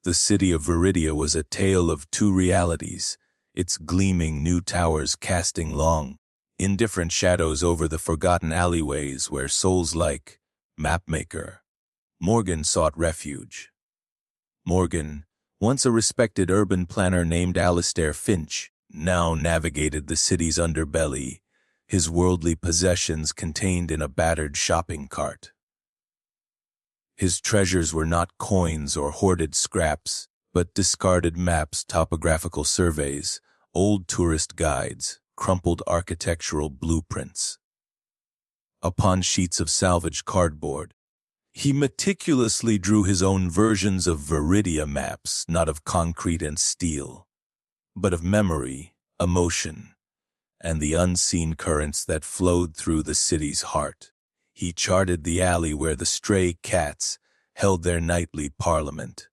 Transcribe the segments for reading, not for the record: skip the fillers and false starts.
The city of Viridia was a tale of two realities, its gleaming new towers casting long, indifferent shadows over the forgotten alleyways where souls like mapmaker Morgan sought refuge. Morgan, once a respected urban planner named Alistair Finch, now navigated the city's underbelly, his worldly possessions contained in a battered shopping cart. His treasures were not coins or hoarded scraps, but discarded maps, topographical surveys, old tourist guides, crumpled architectural blueprints. Upon sheets of salvaged cardboard, he meticulously drew his own versions of Viridia maps, not of concrete and steel, but of memory, emotion, and the unseen currents that flowed through the city's heart. He charted the alley where the stray cats held their nightly parliament,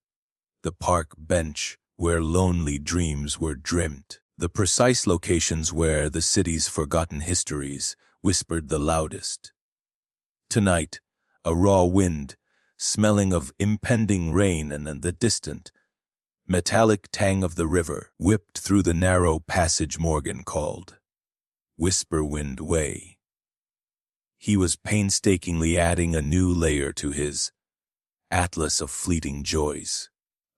the park bench where lonely dreams were dreamt, the precise locations where the city's forgotten histories whispered the loudest. Tonight, a raw wind, smelling of impending rain and the distant, metallic tang of the river, whipped through the narrow passage Morgan called Whisper Wind Way. He was painstakingly adding a new layer to his atlas of fleeting joys,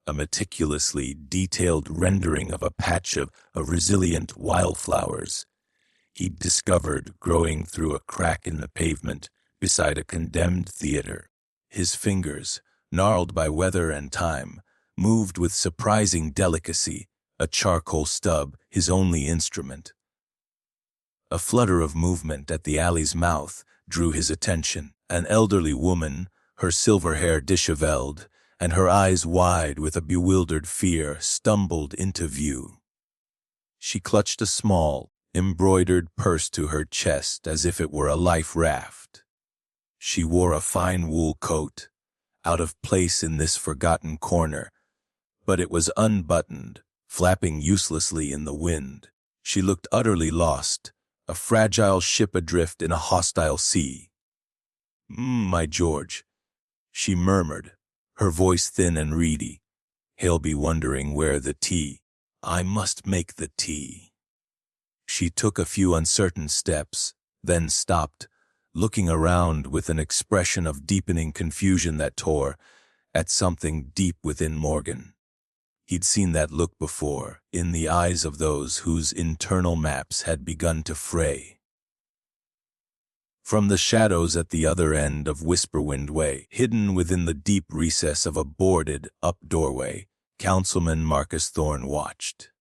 a meticulously detailed rendering of a patch of resilient wildflowers he'd discovered growing through a crack in the pavement beside a condemned theater. His fingers, gnarled by weather and time, moved with surprising delicacy, a charcoal stub his only instrument. A flutter of movement at the alley's mouth drew his attention. An elderly woman, her silver hair disheveled, and her eyes wide with a bewildered fear, stumbled into view. She clutched a small, embroidered purse to her chest as if it were a life raft. She wore a fine wool coat, out of place in this forgotten corner, but it was unbuttoned, flapping uselessly in the wind. She looked utterly lost, a fragile ship adrift in a hostile sea. My George," she murmured, her voice thin and reedy. "He'll be wondering where the tea. I must make the tea." She took a few uncertain steps, then stopped, looking around with an expression of deepening confusion that tore at something deep within Morgan. He'd seen that look before, in the eyes of those whose internal maps had begun to fray. From the shadows at the other end of Whisperwind Way, hidden within the deep recess of a boarded-up doorway, Councilman Marcus Thorne watched.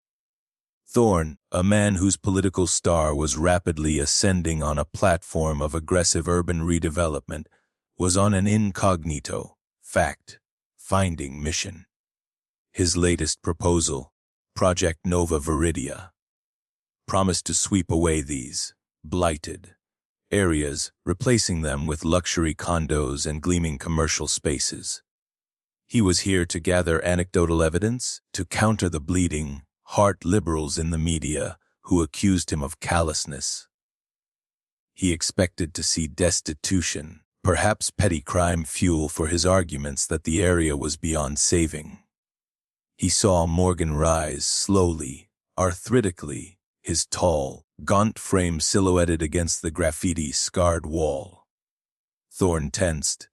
Thorne, a man whose political star was rapidly ascending on a platform of aggressive urban redevelopment, was on an incognito, fact-finding mission. His latest proposal, Project Nova Viridia, promised to sweep away these blighted areas, replacing them with luxury condos and gleaming commercial spaces. He was here to gather anecdotal evidence, to counter the bleeding heart liberals in the media who accused him of callousness. He expected to see destitution, perhaps petty crime fuel for his arguments that the area was beyond saving. He saw Morgan rise slowly, arthritically, his tall, gaunt frame silhouetted against the graffiti-scarred wall. Thorne tensed,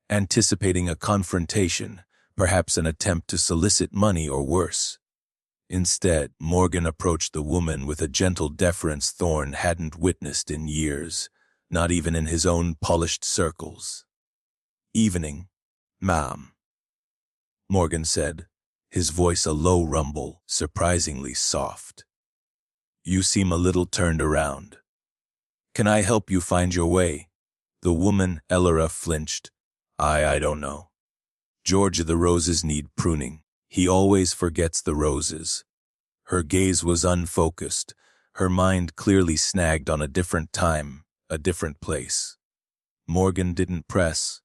anticipating a confrontation, perhaps an attempt to solicit money or worse. Instead, Morgan approached the woman with a gentle deference Thorne hadn't witnessed in years, not even in his own polished circles. "Evening, ma'am," Morgan said, his voice a low rumble, surprisingly soft. "You seem a little turned around. Can I help you find your way?" The woman, Elora, flinched. I don't know. George, the roses need pruning. He always forgets the roses." Her gaze was unfocused, her mind clearly snagged on a different time, a different place. Morgan didn't press.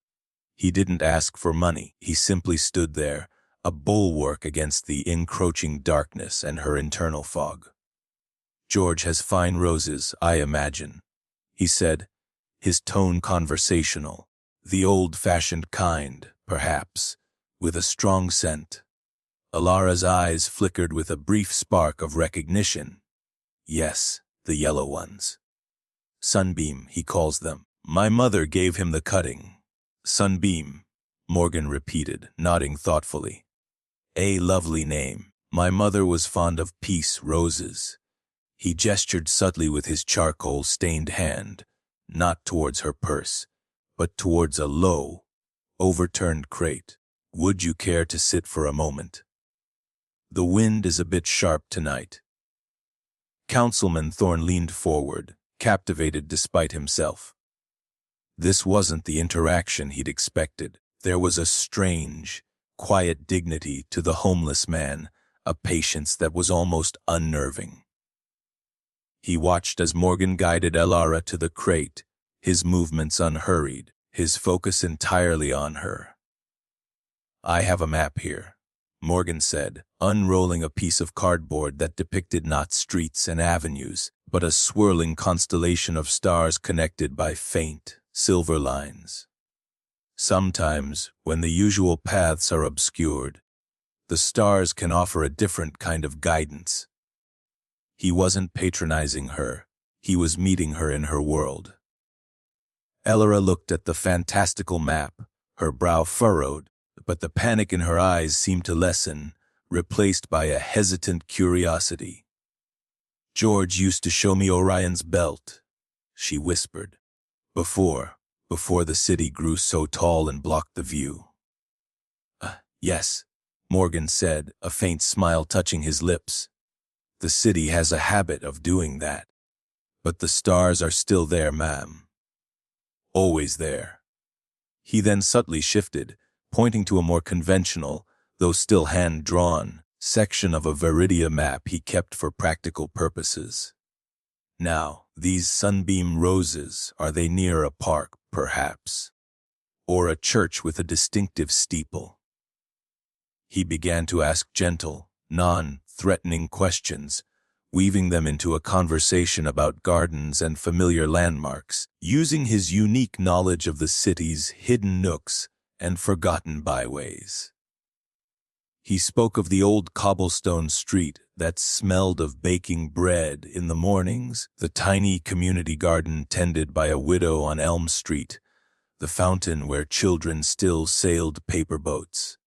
He didn't ask for money. He simply stood there, a bulwark against the encroaching darkness and her internal fog. "George has fine roses, I imagine," he said, his tone conversational, the old-fashioned kind, perhaps, with a strong scent. Alara's eyes flickered with a brief spark of recognition. Yes, the yellow ones. Sunbeam, he calls them. My mother gave him the cutting. Sunbeam, Morgan repeated, nodding thoughtfully. A lovely name. My mother was fond of peace roses. He gestured subtly with his charcoal-stained hand, not towards her purse, but towards a low, overturned crate. Would you care to sit for a moment? The wind is a bit sharp tonight. Councilman Thorne leaned forward, captivated despite himself. This wasn't the interaction he'd expected. There was a strange, quiet dignity to the homeless man, a patience that was almost unnerving. He watched as Morgan guided Alara to the crate, his movements unhurried, his focus entirely on her. I have a map here, Morgan said, unrolling a piece of cardboard that depicted not streets and avenues, but a swirling constellation of stars connected by faint, silver lines. Sometimes, when the usual paths are obscured, the stars can offer a different kind of guidance. He wasn't patronizing her, he was meeting her in her world. Alara looked at the fantastical map, her brow furrowed, but the panic in her eyes seemed to lessen, replaced by a hesitant curiosity. George used to show me Orion's belt, she whispered, before the city grew so tall and blocked the view. Yes, Morgan said, a faint smile touching his lips. The city has a habit of doing that. But the stars are still there, ma'am. Always there. He then subtly shifted, pointing to a more conventional, though still hand-drawn, section of a Viridia map he kept for practical purposes. Now, these sunbeam roses, are they near a park, perhaps? Or a church with a distinctive steeple? He began to ask gentle, non-threatening questions, weaving them into a conversation about gardens and familiar landmarks, using his unique knowledge of the city's hidden nooks and forgotten byways. He spoke of the old cobblestone street that smelled of baking bread in the mornings, the tiny community garden tended by a widow on Elm Street, the fountain where children still sailed paper boats.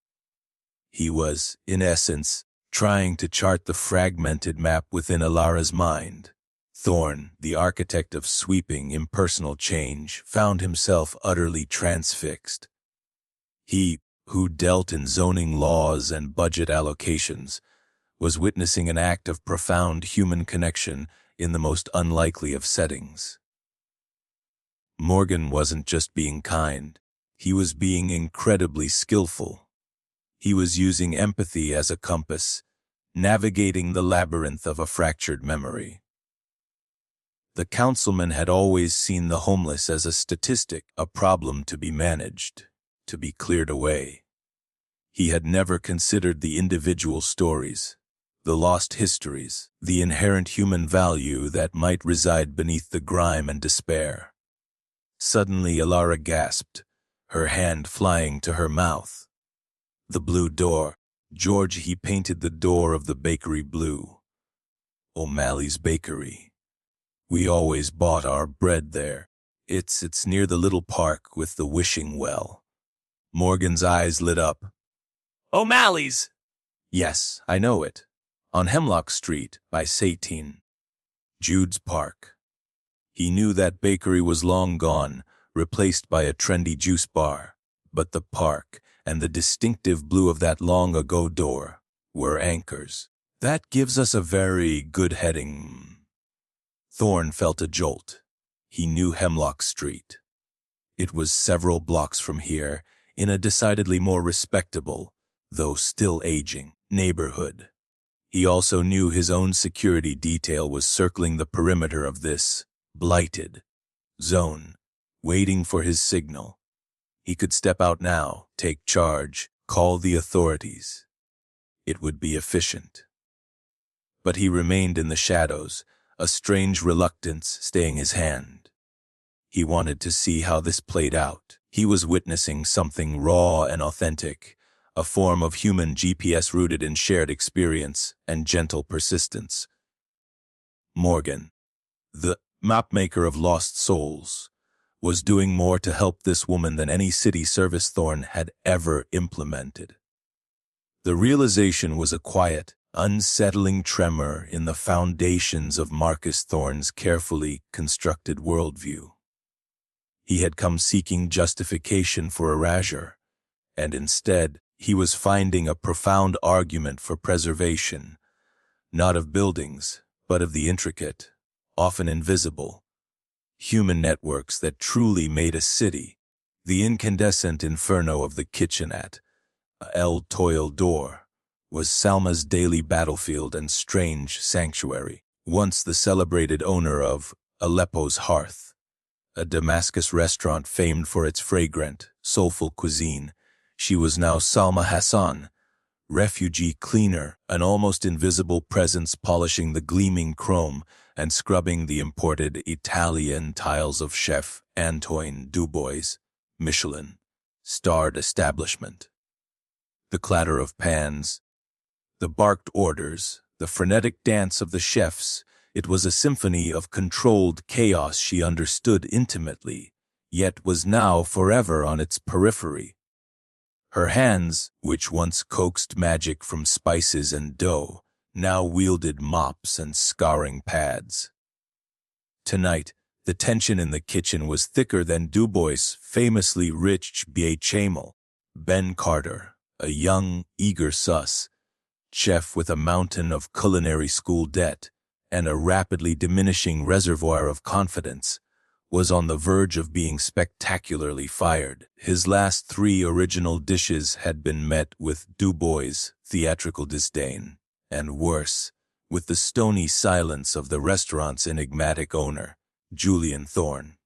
He was, in essence, trying to chart the fragmented map within Alara's mind. Thorne, the architect of sweeping, impersonal change, found himself utterly transfixed. He, who dealt in zoning laws and budget allocations, was witnessing an act of profound human connection in the most unlikely of settings. Morgan wasn't just being kind, he was being incredibly skillful. He was using empathy as a compass, navigating the labyrinth of a fractured memory. The councilman had always seen the homeless as a statistic, a problem to be managed, to be cleared away. He had never considered the individual stories, the lost histories, the inherent human value that might reside beneath the grime and despair. Suddenly Alara gasped, her hand flying to her mouth. The blue door. George, he painted the door of the bakery blue. O'Malley's Bakery. We always bought our bread there. It's near the little park with the wishing well. Morgan's eyes lit up. O'Malley's! Yes, I know it. On Hemlock Street, by Satine. Jude's Park. He knew that bakery was long gone, replaced by a trendy juice bar. But the park, and the distinctive blue of that long-ago door, were anchors. That gives us a very good heading. Thorne felt a jolt. He knew Hemlock Street. It was several blocks from here, in a decidedly more respectable, though still aging, neighborhood. He also knew his own security detail was circling the perimeter of this blighted zone, waiting for his signal. He could step out now, take charge, call the authorities. It would be efficient. But he remained in the shadows, a strange reluctance staying his hand. He wanted to see how this played out. He was witnessing something raw and authentic, a form of human GPS rooted in shared experience and gentle persistence. Morgan, the mapmaker of lost souls, was doing more to help this woman than any city service Thorne had ever implemented. The realization was a quiet, unsettling tremor in the foundations of Marcus Thorne's carefully constructed worldview. He had come seeking justification for erasure, and instead he was finding a profound argument for preservation, not of buildings, but of the intricate, often invisible, human networks that truly made a city. The incandescent inferno of the kitchen at El Toil Door was Salma's daily battlefield and strange sanctuary. Once the celebrated owner of Aleppo's Hearth, a Damascus restaurant famed for its fragrant, soulful cuisine, she was now Salma Hassan, refugee cleaner, an almost invisible presence polishing the gleaming chrome and scrubbing the imported Italian tiles of Chef Antoine Dubois' Michelin-starred establishment. The clatter of pans, the barked orders, the frenetic dance of the chefs, it was a symphony of controlled chaos she understood intimately, yet was now forever on its periphery. Her hands, which once coaxed magic from spices and dough, now wielded mops and scouring pads. Tonight, the tension in the kitchen was thicker than Dubois' famously rich bechamel. Ben Carter, a young, eager chef with a mountain of culinary school debt and a rapidly diminishing reservoir of confidence, was on the verge of being spectacularly fired. His last 3 original dishes had been met with Dubois' theatrical disdain, and worse, with the stony silence of the restaurant's enigmatic owner, Julian Thorne.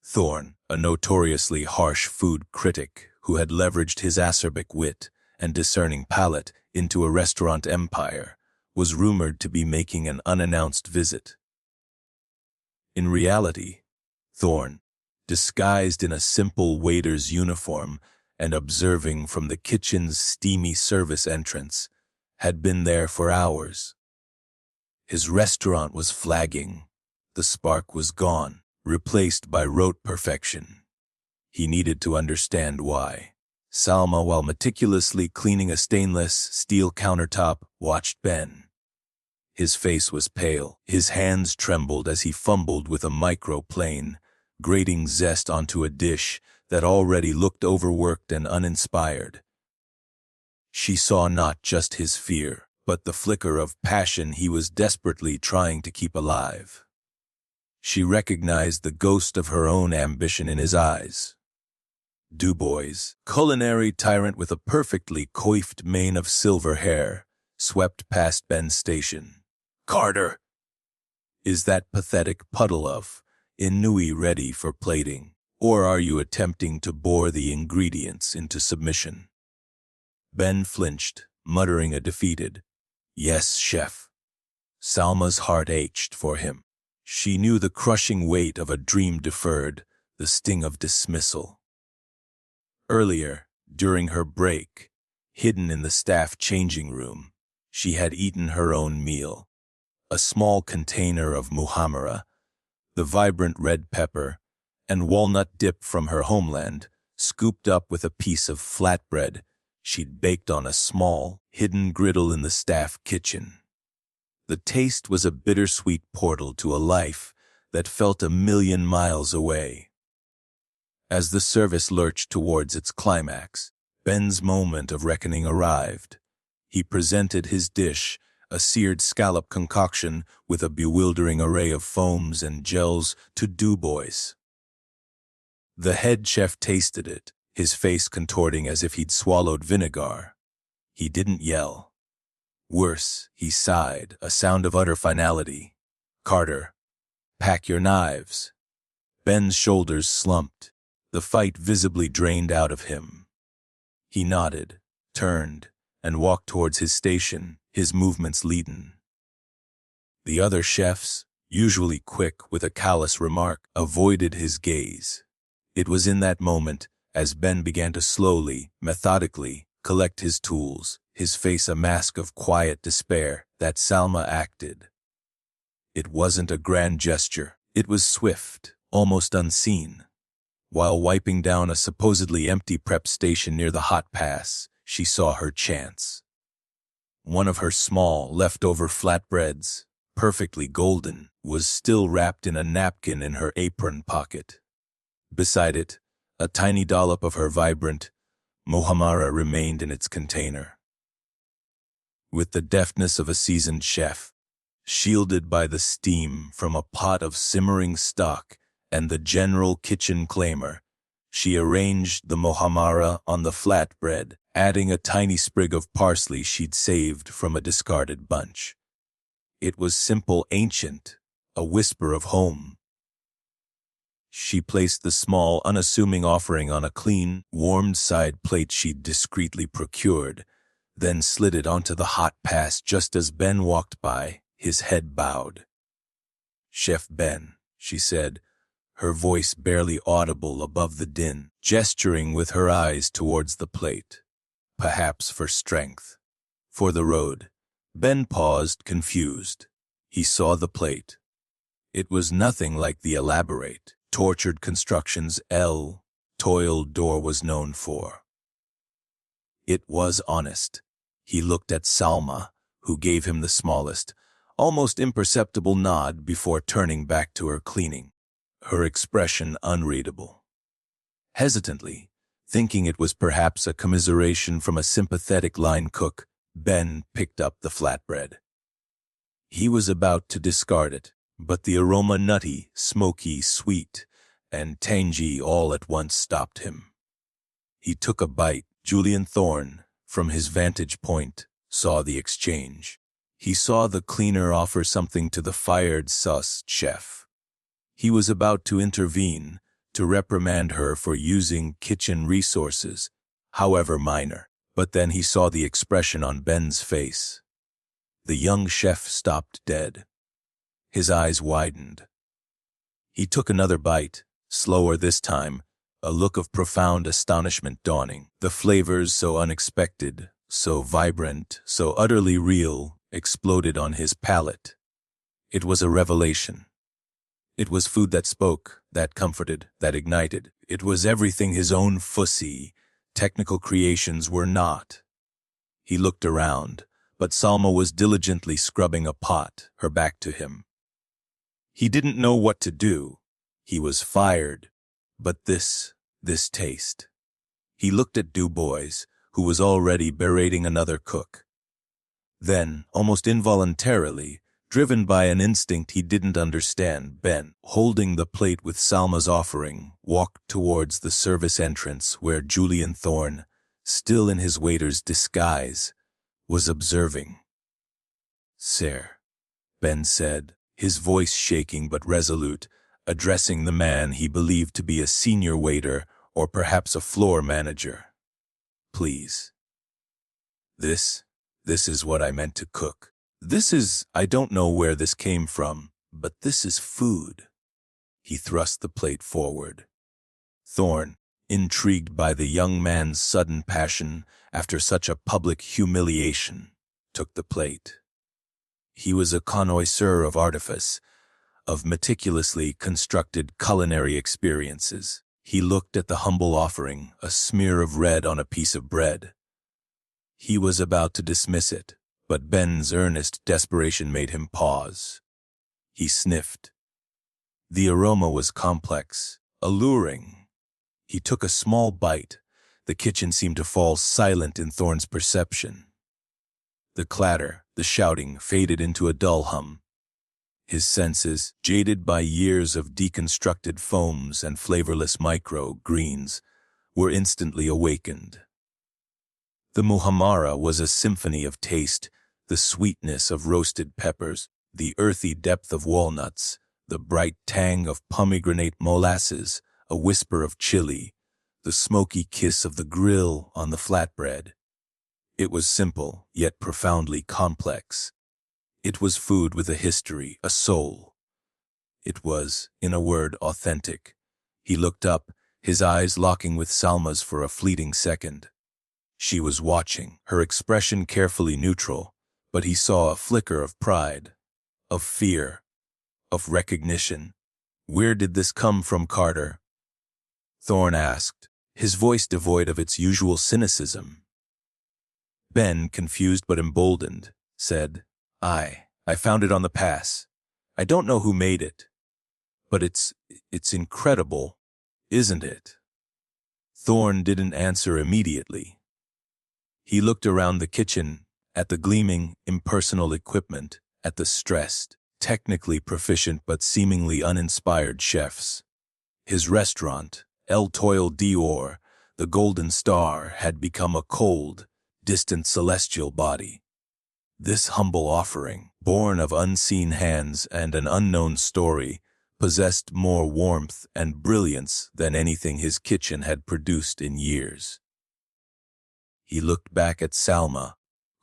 Thorne, a notoriously harsh food critic who had leveraged his acerbic wit and discerning palate into a restaurant empire, was rumored to be making an unannounced visit. In reality, Thorne, disguised in a simple waiter's uniform and observing from the kitchen's steamy service entrance, had been there for hours. His restaurant was flagging. The spark was gone, replaced by rote perfection. He needed to understand why. Salma, while meticulously cleaning a stainless steel countertop, watched Ben. His face was pale, his hands trembled as he fumbled with a microplane, grating zest onto a dish that already looked overworked and uninspired. She saw not just his fear, but the flicker of passion he was desperately trying to keep alive. She recognized the ghost of her own ambition in his eyes. Dubois, culinary tyrant with a perfectly coiffed mane of silver hair, swept past Ben's station. "Carter, is that pathetic puddle of ennui ready for plating, or are you attempting to bore the ingredients into submission?" Ben flinched, muttering a defeated, "Yes, chef." Salma's heart ached for him. She knew the crushing weight of a dream deferred, the sting of dismissal. Earlier, during her break, hidden in the staff changing room, she had eaten her own meal. A small container of muhammara, the vibrant red pepper, and walnut dip from her homeland, scooped up with a piece of flatbread she'd baked on a small, hidden griddle in the staff kitchen. The taste was a bittersweet portal to a life that felt 1,000,000 miles away. As the service lurched towards its climax, Ben's moment of reckoning arrived. He presented his dish, a seared scallop concoction with a bewildering array of foams and gels, to Dubois. The head chef tasted it, his face contorting as if he'd swallowed vinegar. He didn't yell. Worse, he sighed, a sound of utter finality. "Carter, pack your knives." Ben's shoulders slumped, the fight visibly drained out of him. He nodded, turned, and walked towards his station, his movements leaden. The other chefs, usually quick with a callous remark, avoided his gaze. It was in that moment, as Ben began to slowly, methodically, collect his tools, his face a mask of quiet despair, that Salma acted. It wasn't a grand gesture. It was swift, almost unseen. While wiping down a supposedly empty prep station near the hot pass, she saw her chance. One of her small, leftover flatbreads, perfectly golden, was still wrapped in a napkin in her apron pocket. Beside it, a tiny dollop of her vibrant mohamara remained in its container. With the deftness of a seasoned chef, shielded by the steam from a pot of simmering stock and the general kitchen claimer, she arranged the mohamara on the flatbread, adding a tiny sprig of parsley she'd saved from a discarded bunch. It was simple, ancient, a whisper of home. She placed the small, unassuming offering on a clean, warmed side plate she'd discreetly procured, then slid it onto the hot pass just as Ben walked by, his head bowed. "Chef Ben," she said, her voice barely audible above the din, gesturing with her eyes towards the plate. Perhaps for strength. For the road. Ben paused, confused. He saw the plate. It was nothing like the elaborate, tortured constructions toiled door was known for. It was honest. He looked at Salma, who gave him the smallest, almost imperceptible nod before turning back to her cleaning, her expression unreadable. Hesitantly, thinking it was perhaps a commiseration from a sympathetic line cook, Ben picked up the flatbread. He was about to discard it, but the aroma, nutty, smoky, sweet, and tangy, all at once stopped him. He took a bite. Julian Thorne, from his vantage point, saw the exchange. He saw the cleaner offer something to the fired sus chef. He was about to intervene, to reprimand her for using kitchen resources, however minor, but then he saw the expression on Ben's face. The young chef stopped dead. His eyes widened. He took another bite, slower this time, a look of profound astonishment dawning. The flavors, so unexpected, so vibrant, so utterly real, exploded on his palate. It was a revelation. It was food that spoke, that comforted, that ignited. It was everything his own fussy, technical creations were not. He looked around, but Salma was diligently scrubbing a pot, her back to him. He didn't know what to do. He was fired. But this taste. He looked at Du Bois, who was already berating another cook. Then, almost involuntarily, driven by an instinct he didn't understand, Ben, holding the plate with Salma's offering, walked towards the service entrance where Julian Thorne, still in his waiter's disguise, was observing. "Sir," Ben said, his voice shaking but resolute, addressing the man he believed to be a senior waiter or perhaps a floor manager. "Please. This is what I meant to cook. I don't know where this came from, but this is food." He thrust the plate forward. Thorne, intrigued by the young man's sudden passion after such a public humiliation, took the plate. He was a connoisseur of artifice, of meticulously constructed culinary experiences. He looked at the humble offering, a smear of red on a piece of bread. He was about to dismiss it, but Ben's earnest desperation made him pause. He sniffed. The aroma was complex, alluring. He took a small bite. The kitchen seemed to fall silent in Thorne's perception. The clatter, the shouting, faded into a dull hum. His senses, jaded by years of deconstructed foams and flavorless micro-greens, were instantly awakened. The muhammara was a symphony of taste, the sweetness of roasted peppers, the earthy depth of walnuts, the bright tang of pomegranate molasses, a whisper of chili, the smoky kiss of the grill on the flatbread. It was simple, yet profoundly complex. It was food with a history, a soul. It was, in a word, authentic. He looked up, his eyes locking with Salma's for a fleeting second. She was watching, her expression carefully neutral, but he saw a flicker of pride, of fear, of recognition. "Where did this come from, Carter?" Thorne asked, his voice devoid of its usual cynicism. Ben, confused but emboldened, said, I found it on the pass. I don't know who made it, but it's incredible, isn't it?" Thorne didn't answer immediately. He looked around the kitchen, at the gleaming, impersonal equipment, at the stressed, technically proficient but seemingly uninspired chefs. His restaurant, El Toil d'Or, the Golden Star, had become a cold, distant celestial body. This humble offering, born of unseen hands and an unknown story, possessed more warmth and brilliance than anything his kitchen had produced in years. He looked back at Salma,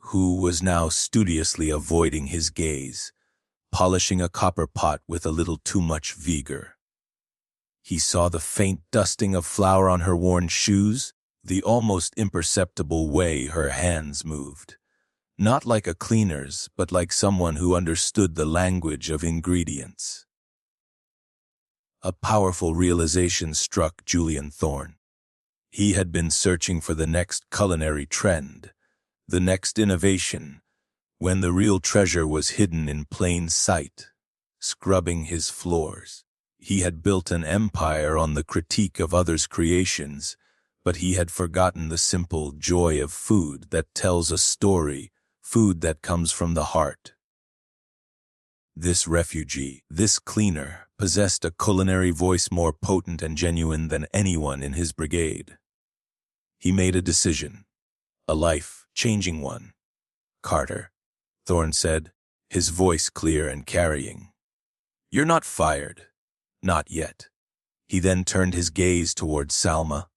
who was now studiously avoiding his gaze, polishing a copper pot with a little too much vigor. He saw the faint dusting of flour on her worn shoes, the almost imperceptible way her hands moved. Not like a cleaner's, but like someone who understood the language of ingredients. A powerful realization struck Julian Thorne. He had been searching for the next culinary trend, the next innovation, when the real treasure was hidden in plain sight, scrubbing his floors. He had built an empire on the critique of others' creations, but he had forgotten the simple joy of food that tells a story, food that comes from the heart. This refugee, this cleaner, possessed a culinary voice more potent and genuine than anyone in his brigade. He made a decision, a life-changing one. "Carter," Thorne said, his voice clear and carrying. "You're not fired. Not yet." He then turned his gaze towards Salma.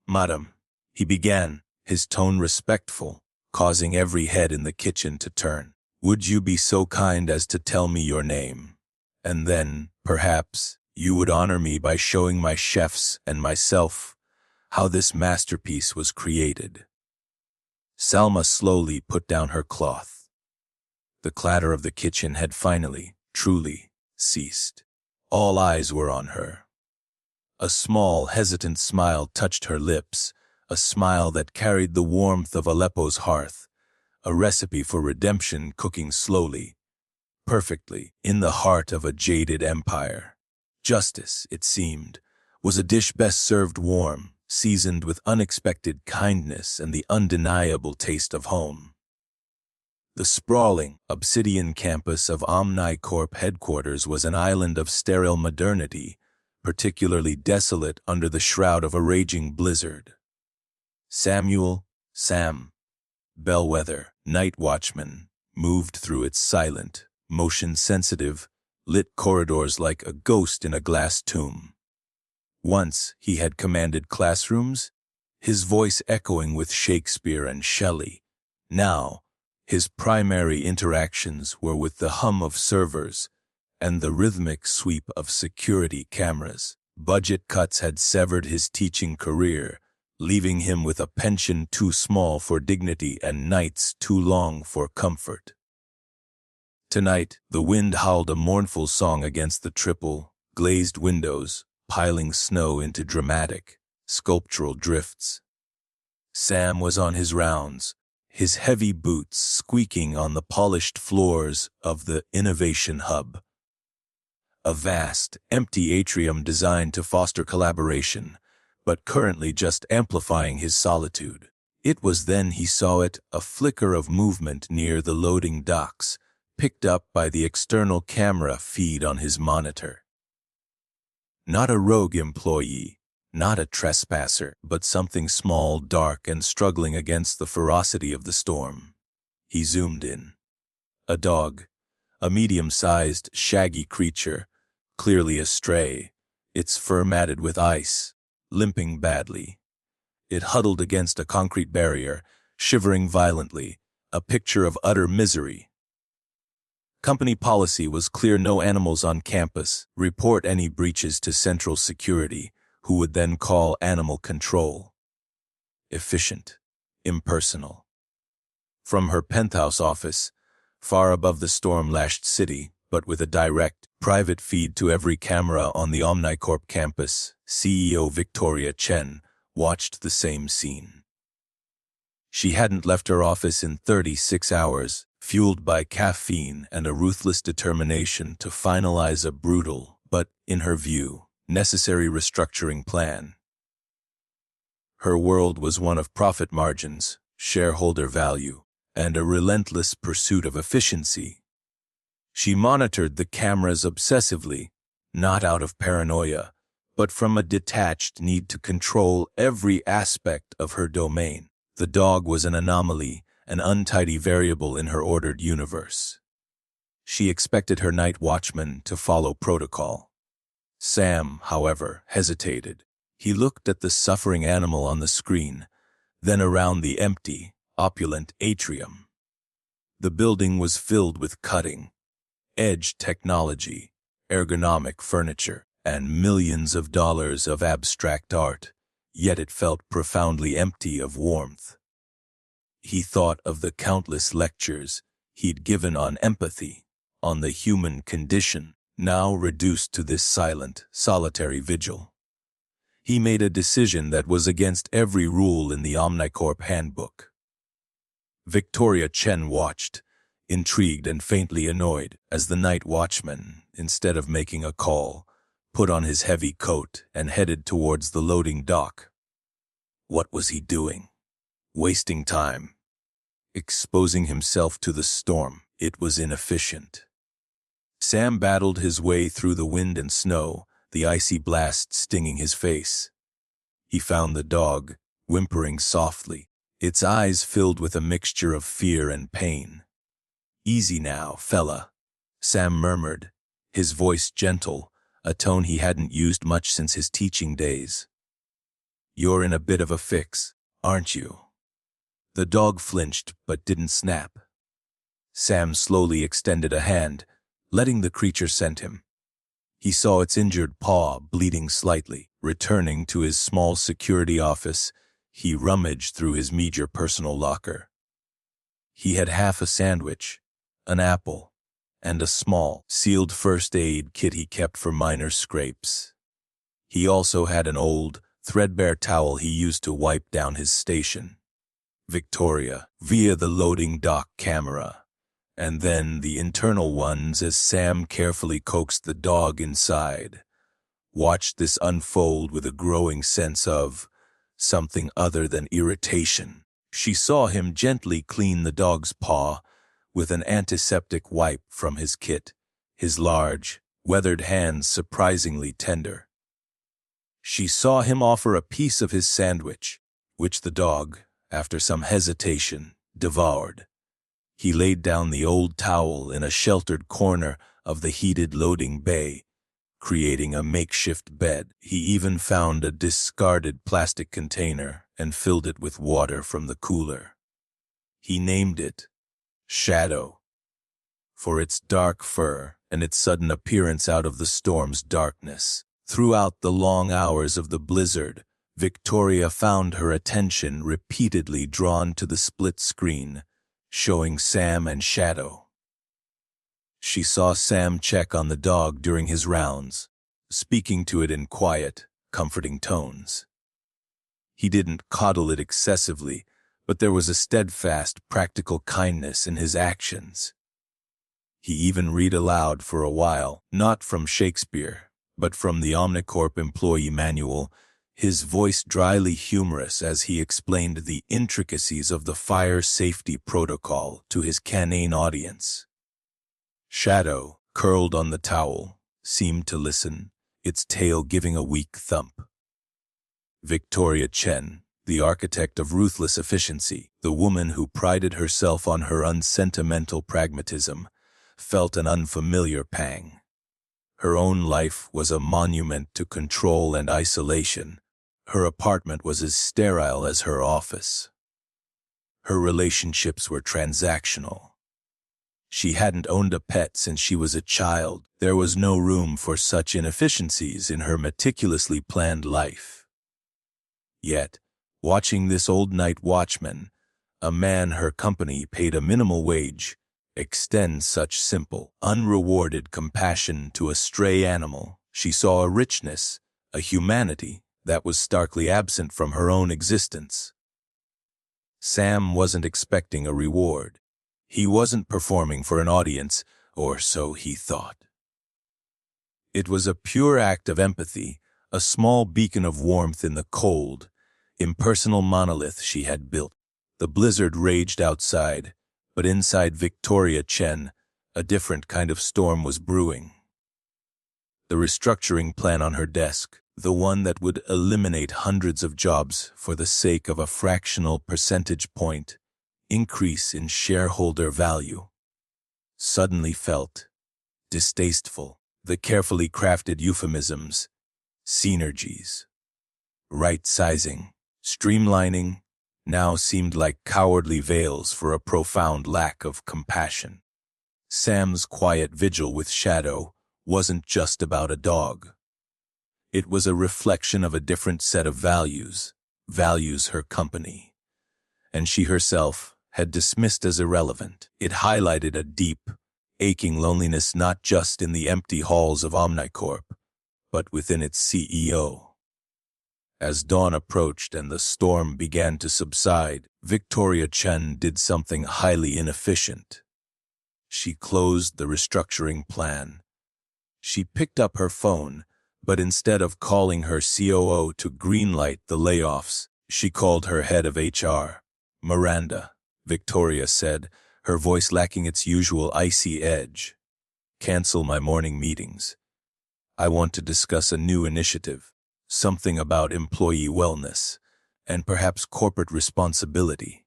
"Madam," he began, his tone respectful, causing every head in the kitchen to turn. "Would you be so kind as to tell me your name? And then, perhaps, you would honor me by showing my chefs and myself how this masterpiece was created." Salma slowly put down her cloth. The clatter of the kitchen had finally, truly, ceased. All eyes were on her. A small, hesitant smile touched her lips, a smile that carried the warmth of Aleppo's hearth, a recipe for redemption cooking slowly, perfectly, in the heart of a jaded empire. Justice, it seemed, was a dish best served warm, seasoned with unexpected kindness and the undeniable taste of home. The sprawling, obsidian campus of OmniCorp headquarters was an island of sterile modernity, particularly desolate under the shroud of a raging blizzard. Sam, Bellwether, night watchman, moved through its silent, motion-sensitive, lit corridors like a ghost in a glass tomb. Once he had commanded classrooms, his voice echoing with Shakespeare and Shelley. Now, his primary interactions were with the hum of servers and the rhythmic sweep of security cameras. Budget cuts had severed his teaching career, leaving him with a pension too small for dignity and nights too long for comfort. Tonight, the wind howled a mournful song against the triple, glazed windows, piling snow into dramatic, sculptural drifts. Sam was on his rounds, his heavy boots squeaking on the polished floors of the Innovation Hub. A vast, empty atrium designed to foster collaboration, but currently just amplifying his solitude. It was then he saw it, a flicker of movement near the loading docks, picked up by the external camera feed on his monitor. Not a rogue employee, not a trespasser, but something small, dark, and struggling against the ferocity of the storm. He zoomed in. A dog, a medium-sized, shaggy creature, clearly a stray, its fur matted with ice, limping badly. It huddled against a concrete barrier, shivering violently, a picture of utter misery. Company policy was clear: no animals on campus, report any breaches to Central Security, who would then call animal control. Efficient, impersonal. From her penthouse office, far above the storm-lashed city, but with a direct, private feed to every camera on the Omnicorp campus, CEO Victoria Chen watched the same scene. She hadn't left her office in 36 hours, fueled by caffeine and a ruthless determination to finalize a brutal, but, in her view, necessary restructuring plan. Her world was one of profit margins, shareholder value, and a relentless pursuit of efficiency. She monitored the cameras obsessively, not out of paranoia, but from a detached need to control every aspect of her domain. The dog was an anomaly, an untidy variable in her ordered universe. She expected her night watchman to follow protocol. Sam, however, hesitated. He looked at the suffering animal on the screen, then around the empty, opulent atrium. The building was filled with cutting-edge technology, ergonomic furniture, and millions of dollars of abstract art, yet it felt profoundly empty of warmth. He thought of the countless lectures he'd given on empathy, on the human condition, now reduced to this silent, solitary vigil. He made a decision that was against every rule in the Omnicorp handbook. Victoria Chen watched, intrigued and faintly annoyed, as the night watchman, instead of making a call, put on his heavy coat and headed towards the loading dock. What was he doing? Wasting time. Exposing himself to the storm. It was inefficient. Sam battled his way through the wind and snow, the icy blast stinging his face. He found the dog, whimpering softly, its eyes filled with a mixture of fear and pain. "Easy now, fella," Sam murmured, his voice gentle, a tone he hadn't used much since his teaching days. "You're in a bit of a fix, aren't you?" The dog flinched but didn't snap. Sam slowly extended a hand, letting the creature scent him. He saw its injured paw bleeding slightly. Returning to his small security office, he rummaged through his meager personal locker. He had half a sandwich, an apple, and a small, sealed first aid kit he kept for minor scrapes. He also had an old, threadbare towel he used to wipe down his station. Victoria, via the loading dock camera, and then the internal ones as Sam carefully coaxed the dog inside, watched this unfold with a growing sense of something other than irritation. She saw him gently clean the dog's paw with an antiseptic wipe from his kit, his large, weathered hands surprisingly tender. She saw him offer a piece of his sandwich, which the dog, after some hesitation, devoured. He laid down the old towel in a sheltered corner of the heated loading bay, creating a makeshift bed. He even found a discarded plastic container and filled it with water from the cooler. He named it Shadow, for its dark fur and its sudden appearance out of the storm's darkness. Throughout the long hours of the blizzard, Victoria found her attention repeatedly drawn to the split screen, showing Sam and Shadow. She saw Sam check on the dog during his rounds, speaking to it in quiet, comforting tones. He didn't coddle it excessively, but there was a steadfast, practical kindness in his actions. He even read aloud for a while, not from Shakespeare, but from the Omnicorp employee manual, his voice dryly humorous as he explained the intricacies of the fire safety protocol to his canine audience. Shadow, curled on the towel, seemed to listen, its tail giving a weak thump. Victoria Chen, the architect of ruthless efficiency, the woman who prided herself on her unsentimental pragmatism, felt an unfamiliar pang. Her own life was a monument to control and isolation. Her apartment was as sterile as her office. Her relationships were transactional. She hadn't owned a pet since she was a child. There was no room for such inefficiencies in her meticulously planned life. Yet, watching this old night watchman, a man her company paid a minimal wage, extend such simple, unrewarded compassion to a stray animal. She saw a richness, a humanity that was starkly absent from her own existence. Sam wasn't expecting a reward. He wasn't performing for an audience, or so he thought. It was a pure act of empathy, a small beacon of warmth in the cold, impersonal monolith she had built. The blizzard raged outside, but inside Victoria Chen, a different kind of storm was brewing. The restructuring plan on her desk, the one that would eliminate hundreds of jobs for the sake of a fractional percentage point increase in shareholder value, suddenly felt distasteful. The carefully crafted euphemisms, synergies, right-sizing, streamlining, now seemed like cowardly veils for a profound lack of compassion. Sam's quiet vigil with Shadow wasn't just about a dog. It was a reflection of a different set of values her company, and she herself had dismissed as irrelevant. It highlighted a deep, aching loneliness not just in the empty halls of Omnicorp, but within its CEO. As dawn approached and the storm began to subside, Victoria Chen did something highly inefficient. She closed the restructuring plan. She picked up her phone, but instead of calling her COO to greenlight the layoffs, she called her head of HR. "Miranda," Victoria said, her voice lacking its usual icy edge. "Cancel my morning meetings. I want to discuss a new initiative, something about employee wellness, and perhaps corporate responsibility.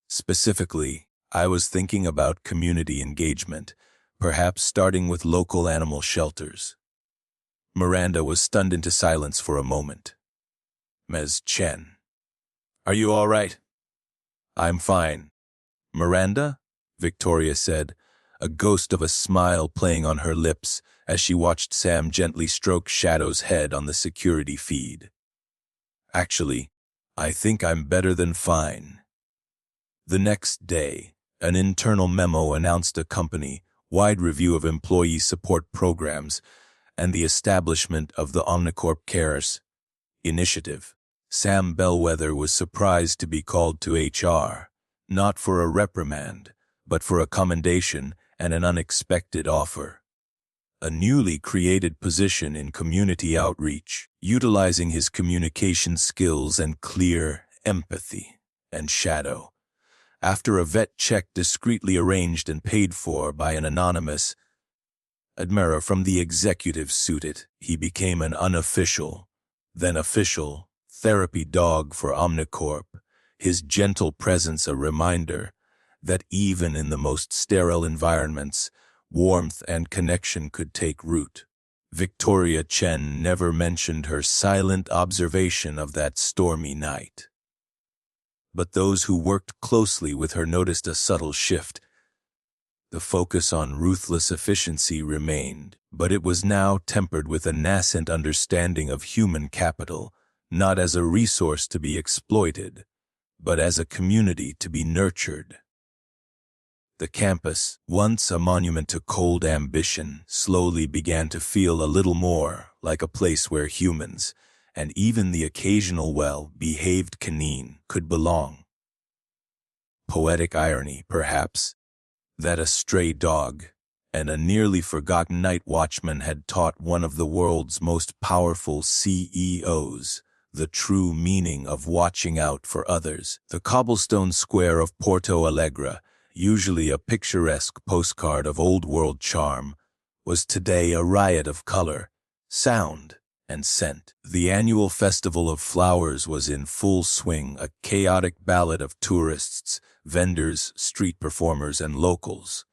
Specifically, I was thinking about community engagement, perhaps starting with local animal shelters." Miranda was stunned into silence for a moment. "Ms. Chen, are you all right?" "I'm fine." "Miranda?" Victoria said, a ghost of a smile playing on her lips as she watched Sam gently stroke Shadow's head on the security feed. "Actually, I think I'm better than fine." The next day, an internal memo announced a company-wide review of employee support programs and the establishment of the Omnicorp Cares initiative. Sam Bellwether was surprised to be called to HR, not for a reprimand, but for a commendation and an unexpected offer. A newly created position in community outreach, utilizing his communication skills and clear empathy. And Shadow, after a vet check discreetly arranged and paid for by an anonymous admirer from the executive suited, he became an unofficial, then official, therapy dog for Omnicorp, his gentle presence a reminder that even in the most sterile environments, warmth and connection could take root. Victoria Chen never mentioned her silent observation of that stormy night. But those who worked closely with her noticed a subtle shift. The focus on ruthless efficiency remained, but it was now tempered with a nascent understanding of human capital, not as a resource to be exploited, but as a community to be nurtured. The campus, once a monument to cold ambition, slowly began to feel a little more like a place where humans, and even the occasional well-behaved canine, could belong. Poetic irony, perhaps, that a stray dog and a nearly forgotten night watchman had taught one of the world's most powerful CEOs the true meaning of watching out for others. The cobblestone square of Porto Alegre, usually a picturesque postcard of old-world charm, was today a riot of color, sound, and scent. The annual festival of flowers was in full swing, a chaotic ballad of tourists, vendors, street performers, and locals.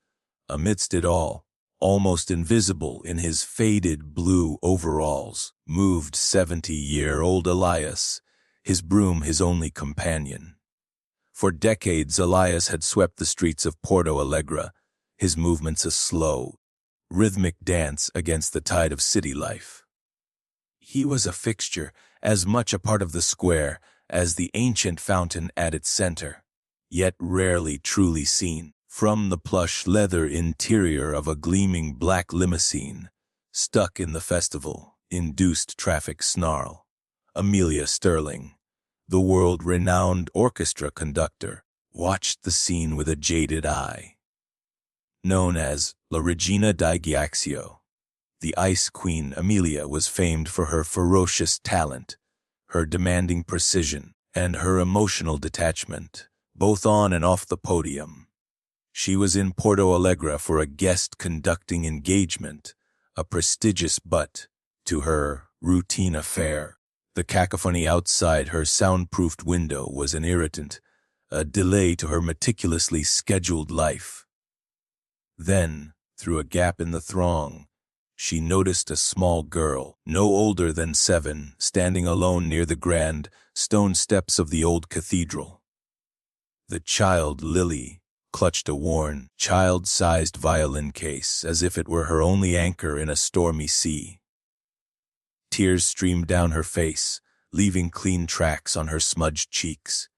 Amidst it all, almost invisible in his faded blue overalls, moved 70-year-old Elias, his broom his only companion. For decades, Elias had swept the streets of Porto Alegre, his movements a slow, rhythmic dance against the tide of city life. He was a fixture, as much a part of the square as the ancient fountain at its center, yet rarely truly seen. From the plush leather interior of a gleaming black limousine, stuck in the festival-induced traffic snarl, Amelia Sterling, the world-renowned orchestra conductor, watched the scene with a jaded eye. Known as La Regina di Ghiaccio, the Ice Queen Amelia was famed for her ferocious talent, her demanding precision, and her emotional detachment, both on and off the podium. She was in Porto Alegre for a guest conducting engagement, a prestigious but, to her, routine affair. The cacophony outside her soundproofed window was an irritant, a delay to her meticulously scheduled life. Then, through a gap in the throng, she noticed a small girl, no older than 7, standing alone near the grand, stone steps of the old cathedral. The child, Lily, clutched a worn, child-sized violin case as if it were her only anchor in a stormy sea. Tears streamed down her face, leaving clean tracks on her smudged cheeks.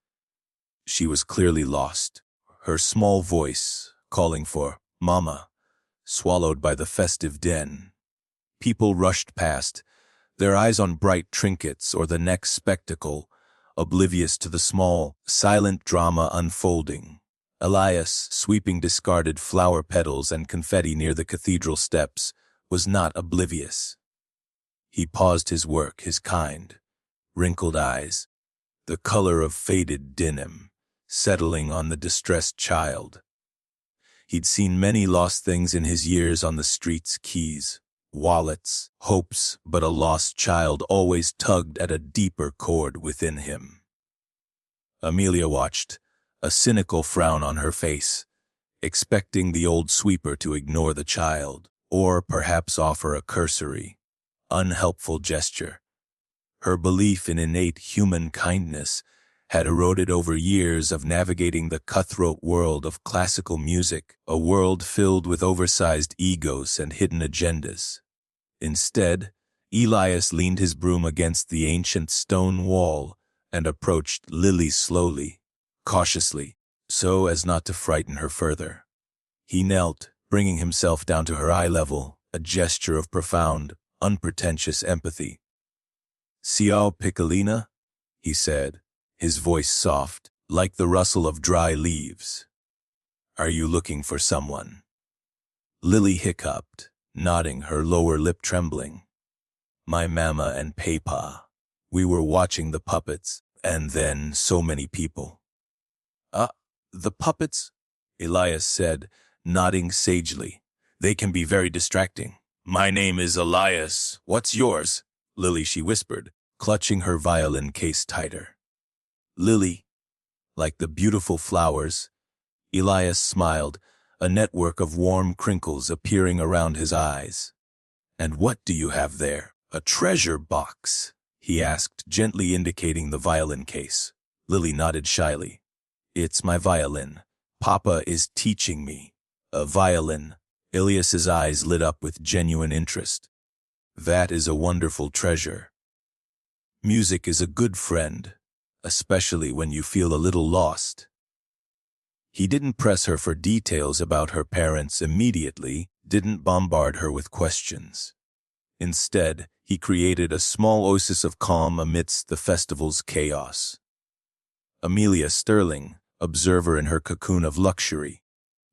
She was clearly lost, her small voice, calling for "Mama," swallowed by the festive din. People rushed past, their eyes on bright trinkets or the next spectacle, oblivious to the small, silent drama unfolding. Elias, sweeping discarded flower petals and confetti near the cathedral steps, was not oblivious. He paused his work, his kind, wrinkled eyes, the color of faded denim, settling on the distressed child. He'd seen many lost things in his years on the streets: keys, wallets, hopes, but a lost child always tugged at a deeper chord within him. Amelia watched, a cynical frown on her face, expecting the old sweeper to ignore the child, or perhaps offer a cursory, unhelpful gesture. Her belief in innate human kindness had eroded over years of navigating the cutthroat world of classical music, a world filled with oversized egos and hidden agendas. Instead, Elias leaned his broom against the ancient stone wall and approached Lily slowly, cautiously, so as not to frighten her further. He knelt, bringing himself down to her eye level, a gesture of profound, unpretentious empathy. "Ciao, Piccolina," he said, his voice soft, like the rustle of dry leaves. "Are you looking for someone?" Lily hiccuped, nodding, her lower lip trembling. "My mama and papa. We were watching the puppets, and then so many people." The puppets?" Elias said, nodding sagely. "They can be very distracting." "My name is Elias. What's yours?" "Lily," she whispered, clutching her violin case tighter. "Lily, like the beautiful flowers." Elias smiled, a network of warm crinkles appearing around his eyes. "And what do you have there?" "A treasure box," he asked, gently indicating the violin case. Lily nodded shyly. "It's my violin. Papa is teaching me." "A violin?" Elias's eyes lit up with genuine interest. "That is a wonderful treasure. Music is a good friend, especially when you feel a little lost." He didn't press her for details about her parents immediately, didn't bombard her with questions. Instead, he created a small oasis of calm amidst the festival's chaos. Amelia Sterling, observer in her cocoon of luxury,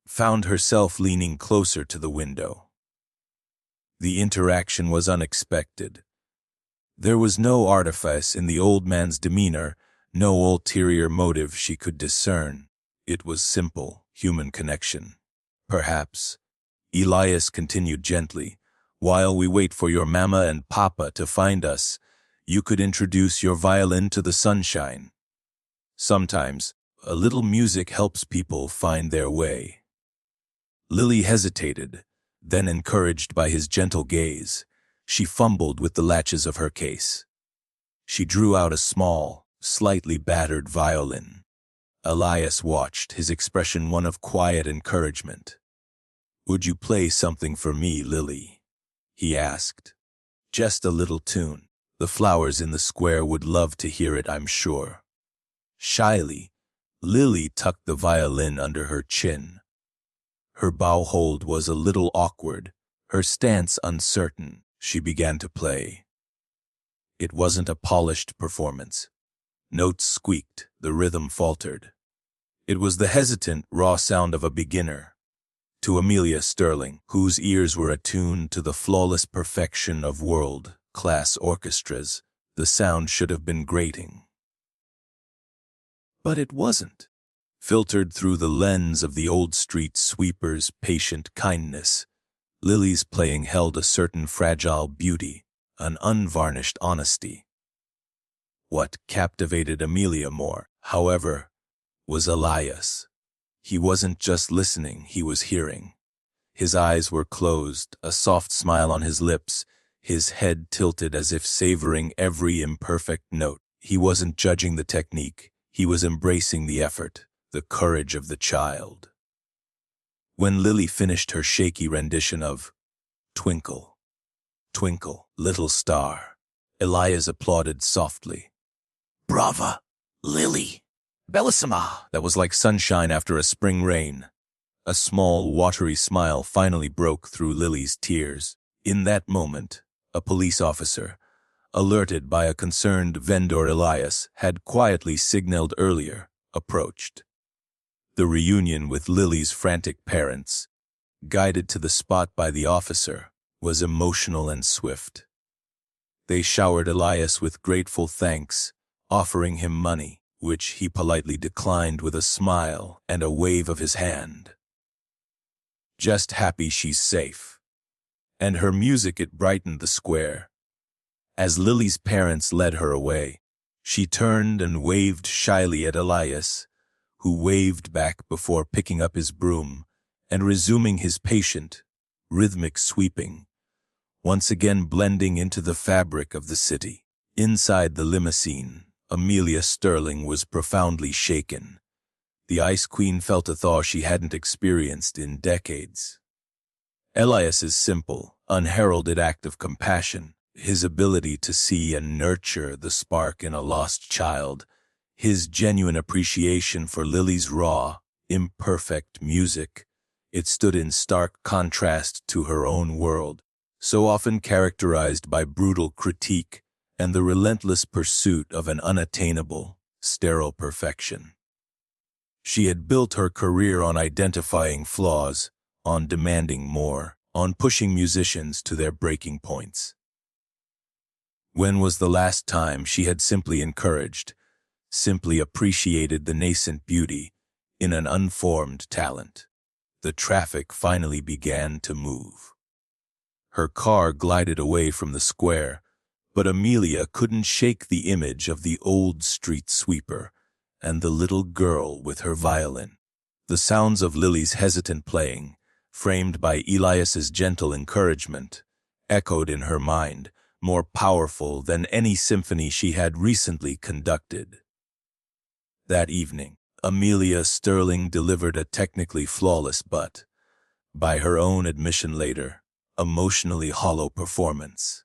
found herself leaning closer to the window. The interaction was unexpected. There was no artifice in the old man's demeanor, no ulterior motive she could discern. It was simple, human connection. "Perhaps," Elias continued gently, "while we wait for your mama and papa to find us, you could introduce your violin to the sunshine. Sometimes, a little music helps people find their way." Lily hesitated, then, encouraged by his gentle gaze, she fumbled with the latches of her case. She drew out a small, slightly battered violin. Elias watched, his expression one of quiet encouragement. "Would you play something for me, Lily?" he asked. "Just a little tune. The flowers in the square would love to hear it, I'm sure." Shyly, Lily tucked the violin under her chin. Her bow hold was a little awkward, her stance uncertain. She began to play. It wasn't a polished performance. Notes squeaked, the rhythm faltered. It was the hesitant, raw sound of a beginner. To Amelia Sterling, whose ears were attuned to the flawless perfection of world-class orchestras, the sound should have been grating. But it wasn't. Filtered through the lens of the old street sweeper's patient kindness, Lily's playing held a certain fragile beauty, an unvarnished honesty. What captivated Amelia more, however, was Elias. He wasn't just listening, he was hearing. His eyes were closed, a soft smile on his lips, his head tilted as if savoring every imperfect note. He wasn't judging the technique, he was embracing the effort, the courage of the child. When Lily finished her shaky rendition of Twinkle, Twinkle, Little Star, Elias applauded softly. Brava, Lily! Bellissima! That was like sunshine after a spring rain. A small, watery smile finally broke through Lily's tears. In that moment, a police officer, alerted by a concerned vendor Elias had quietly signaled earlier, approached. The reunion with Lily's frantic parents, guided to the spot by the officer, was emotional and swift. They showered Elias with grateful thanks, offering him money, which he politely declined with a smile and a wave of his hand. Just happy she's safe. And her music, it brightened the square. As Lily's parents led her away, she turned and waved shyly at Elias, who waved back before picking up his broom and resuming his patient, rhythmic sweeping, once again blending into the fabric of the city. Inside the limousine, Amelia Sterling was profoundly shaken. The Ice Queen felt a thaw she hadn't experienced in decades. Elias's simple, unheralded act of compassion, his ability to see and nurture the spark in a lost child, his genuine appreciation for Lily's raw, imperfect music, it stood in stark contrast to her own world, so often characterized by brutal critique and the relentless pursuit of an unattainable, sterile perfection. She had built her career on identifying flaws, on demanding more, on pushing musicians to their breaking points. When was the last time she had simply encouraged, simply appreciated the nascent beauty in an unformed talent? The traffic finally began to move. Her car glided away from the square, but Amelia couldn't shake the image of the old street sweeper and the little girl with her violin. The sounds of Lily's hesitant playing, framed by Elias's gentle encouragement, echoed in her mind, more powerful than any symphony she had recently conducted. That evening, Amelia Sterling delivered a technically flawless but, by her own admission later, emotionally hollow performance.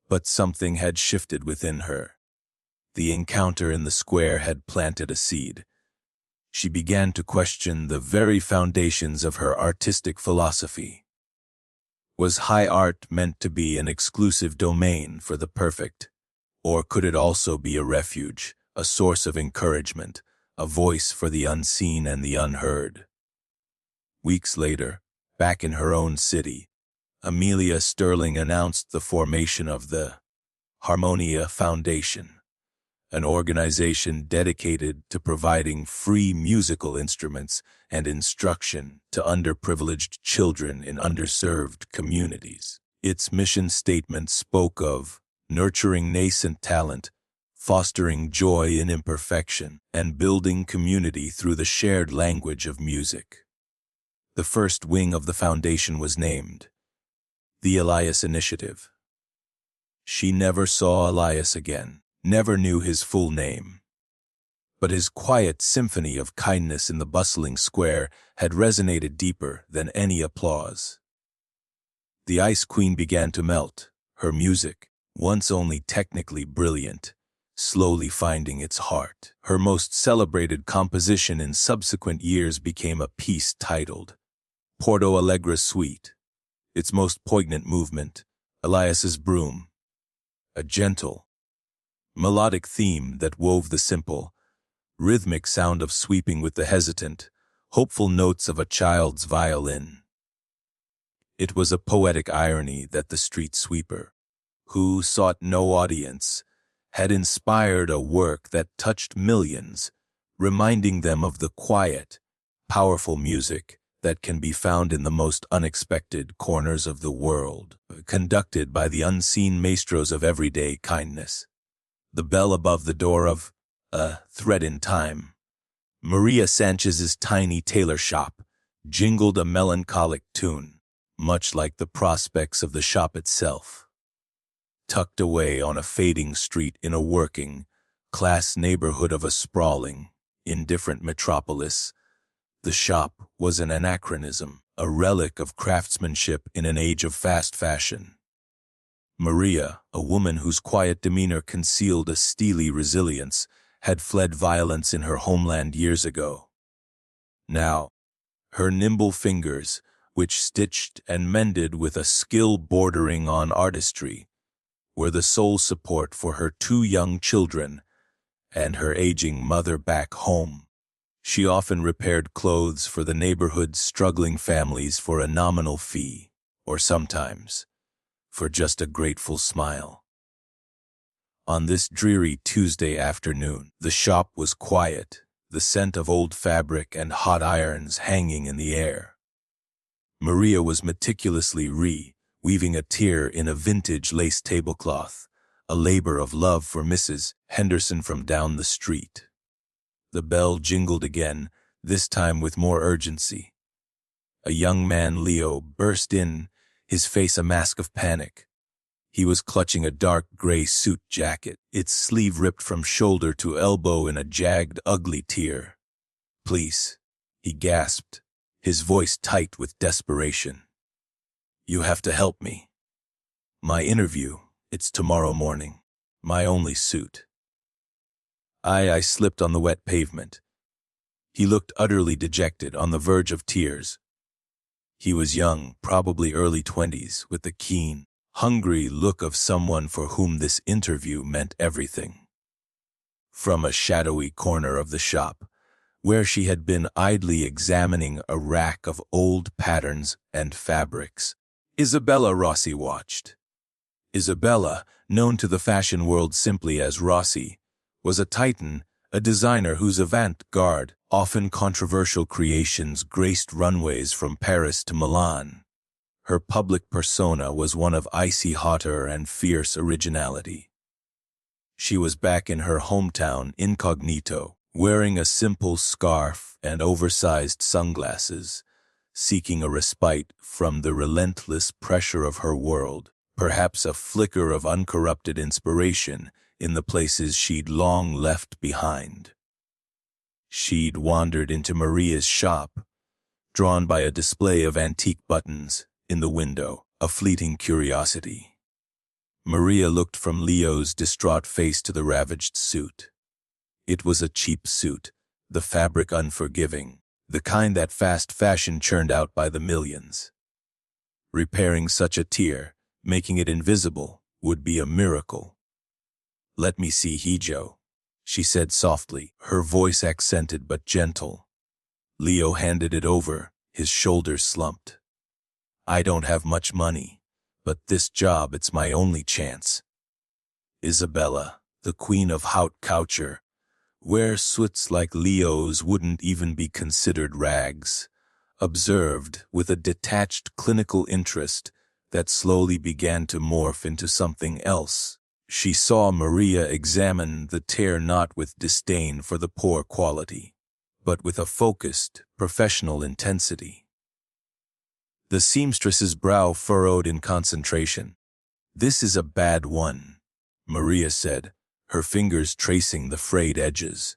But something had shifted within her. The encounter in the square had planted a seed. She began to question the very foundations of her artistic philosophy. Was high art meant to be an exclusive domain for the perfect, or could it also be a refuge, a source of encouragement, a voice for the unseen and the unheard? Weeks later, back in her own city, Amelia Sterling announced the formation of the Harmonia Foundation, an organization dedicated to providing free musical instruments and instruction to underprivileged children in underserved communities. Its mission statement spoke of nurturing nascent talent, fostering joy in imperfection, and building community through the shared language of music. The first wing of the foundation was named the Elias Initiative. She never saw Elias again, never knew his full name. But his quiet symphony of kindness in the bustling square had resonated deeper than any applause. The Ice Queen began to melt, her music, once only technically brilliant, slowly finding its heart. Her most celebrated composition in subsequent years became a piece titled Porto Alegre Suite. Its most poignant movement, Elias's Broom, a gentle, melodic theme that wove the simple, rhythmic sound of sweeping with the hesitant, hopeful notes of a child's violin. It was a poetic irony that the street sweeper, who sought no audience, had inspired a work that touched millions, reminding them of the quiet, powerful music that can be found in the most unexpected corners of the world, conducted by the unseen maestros of everyday kindness. The bell above the door of A Thread in Time, Maria Sanchez's tiny tailor shop, jingled a melancholic tune, much like the prospects of the shop itself. Tucked away on a fading street in a working-class neighborhood of a sprawling, indifferent metropolis, the shop was an anachronism, a relic of craftsmanship in an age of fast fashion. Maria, a woman whose quiet demeanor concealed a steely resilience, had fled violence in her homeland years ago. Now, her nimble fingers, which stitched and mended with a skill bordering on artistry, were the sole support for her 2 young children and her aging mother back home. She often repaired clothes for the neighborhood's struggling families for a nominal fee, or sometimes for just a grateful smile. On this dreary Tuesday afternoon, the shop was quiet, the scent of old fabric and hot irons hanging in the air. Maria was meticulously weaving a tear in a vintage lace tablecloth, a labor of love for Mrs. Henderson from down the street. The bell jingled again, this time with more urgency. A young man, Leo, burst in, his face a mask of panic. He was clutching a dark gray suit jacket, its sleeve ripped from shoulder to elbow in a jagged, ugly tear. "Please," he gasped, his voice tight with desperation. "You have to help me. My interview, it's tomorrow morning. My only suit." I slipped on the wet pavement. He looked utterly dejected, on the verge of tears. He was young, probably early 20s, with the keen, hungry look of someone for whom this interview meant everything. From a shadowy corner of the shop, where she had been idly examining a rack of old patterns and fabrics, Isabella Rossi watched. Isabella, known to the fashion world simply as Rossi, was a titan, a designer whose avant-garde, often controversial creations graced runways from Paris to Milan. Her public persona was one of icy hauteur and fierce originality. She was back in her hometown incognito, wearing a simple scarf and oversized sunglasses, seeking a respite from the relentless pressure of her world, perhaps a flicker of uncorrupted inspiration in the places she'd long left behind. She'd wandered into Maria's shop, drawn by a display of antique buttons in the window, a fleeting curiosity. Maria looked from Leo's distraught face to the ravaged suit. It was a cheap suit, the fabric unforgiving, the kind that fast fashion churned out by the millions. Repairing such a tear, making it invisible, would be a miracle. "Let me see, Hijo," she said softly, her voice accented but gentle. Leo handed it over, his shoulders slumped. "I don't have much money, but this job, it's my only chance." Isabella, the queen of haute couture, where suits like Leo's wouldn't even be considered rags, observed with a detached clinical interest that slowly began to morph into something else. She saw Maria examine the tear not with disdain for the poor quality, but with a focused, professional intensity. The seamstress's brow furrowed in concentration. "This is a bad one," Maria said, her fingers tracing the frayed edges.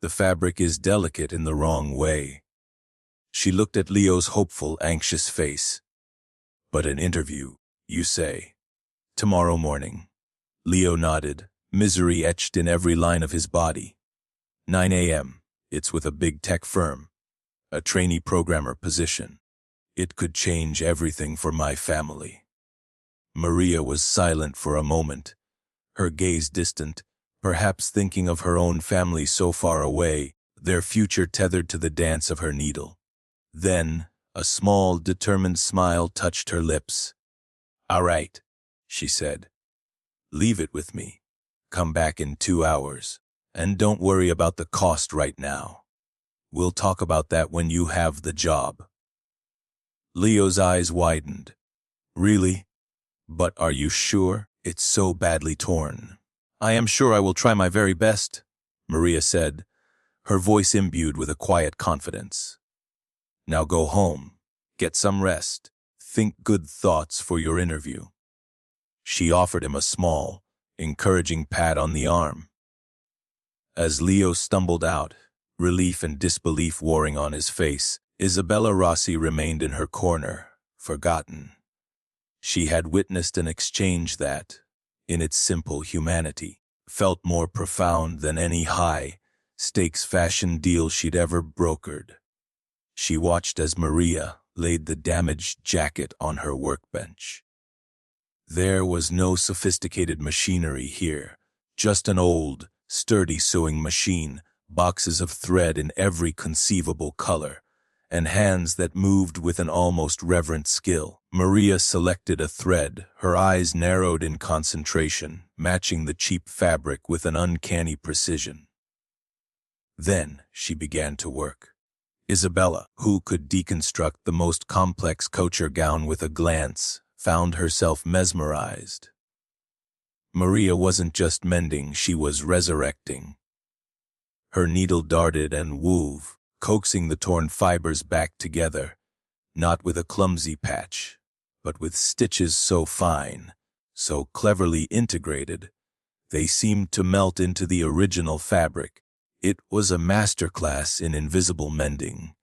"The fabric is delicate in the wrong way." She looked at Leo's hopeful, anxious face. "But an interview, you say? Tomorrow morning?" Leo nodded, misery etched in every line of his body. 9 a.m. It's with a big tech firm, a trainee programmer position. It could change everything for my family. Maria was silent for a moment, her gaze distant, perhaps thinking of her own family so far away, their future tethered to the dance of her needle. Then, a small, determined smile touched her lips. "All right," she said. "Leave it with me. Come back in 2 hours. And don't worry about the cost right now. We'll talk about that when you have the job." Leo's eyes widened. "Really? But are you sure? It's so badly torn." "I am sure I will try my very best," Maria said, her voice imbued with a quiet confidence. "Now go home, get some rest, think good thoughts for your interview." She offered him a small, encouraging pat on the arm. As Leo stumbled out, relief and disbelief warring on his face, Isabella Rossi remained in her corner, forgotten. She had witnessed an exchange that, in its simple humanity, felt more profound than any high-stakes fashion deal she'd ever brokered. She watched as Maria laid the damaged jacket on her workbench. There was no sophisticated machinery here, just an old, sturdy sewing machine, boxes of thread in every conceivable color, and hands that moved with an almost reverent skill. Maria selected a thread, her eyes narrowed in concentration, matching the cheap fabric with an uncanny precision. Then she began to work. Isabella, who could deconstruct the most complex couture gown with a glance, found herself mesmerized. Maria wasn't just mending, she was resurrecting. Her needle darted and wove, coaxing the torn fibers back together, not with a clumsy patch, but with stitches so fine, so cleverly integrated, they seemed to melt into the original fabric. It was a masterclass in invisible mending,